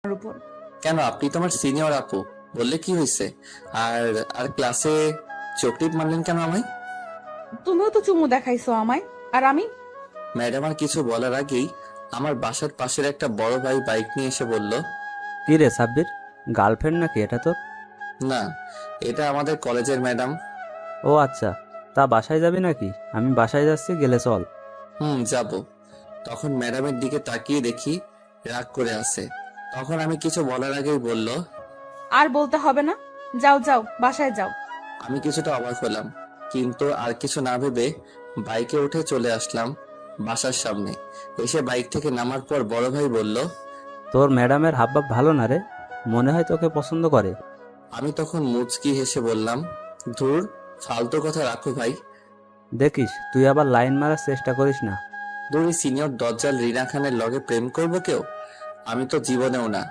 আমার উপর। কেন, আপনি তো আমার সিনিয়র আপু, বললে কি হয়েছে? আর আর ক্লাসে চকলেট মারলেন কেন আমায়? তুমিও তো চুমু দেখাইছো আমায়, আর আমি? ম্যাডাম আর কিছু বলার আগেই আমার বাসার পাশের একটা বড় ভাই বাইক নিয়ে এসে বলল, কি রে সাব্বির, গার্লফ্রেন্ড নাকি এটা তোর? না, এটা আমাদের কলেজের ম্যাডাম। ও আচ্ছা, তা বাসায় যাবি নাকি? আমি বাসায় যাচ্ছি, গেলে চল। যাব। তখন ম্যাডামের দিকে তাকিয়ে দেখি রাগ করে আছে। তখন আমি কিছু বলার আগেই বলল, আর বলতে হবে না, যাও যাও বাসায় যাও। আমি কিছুটা অবাক হলাম, কিন্তু আর কিছু না ভেবে বাইকে উঠে চলে আসলাম বাসার সামনে। এসে বাইক থেকে নামার পর বড় ভাই বলল, তোর ম্যাডামের হাবভাব ভালো না রে, মনে হয় তোকে পছন্দ করে। আমি তখন মুচকি হেসে বললাম, ধুর, ফালতু কথা রাখো ভাই। দেখিস তুই আবার লাইন মারার চেষ্টা করিস না। ধুর, সিনিয়র দজ্জাল রিনা খানের লগে প্রেম করবো কেউ? আমি তো জীবনেও না।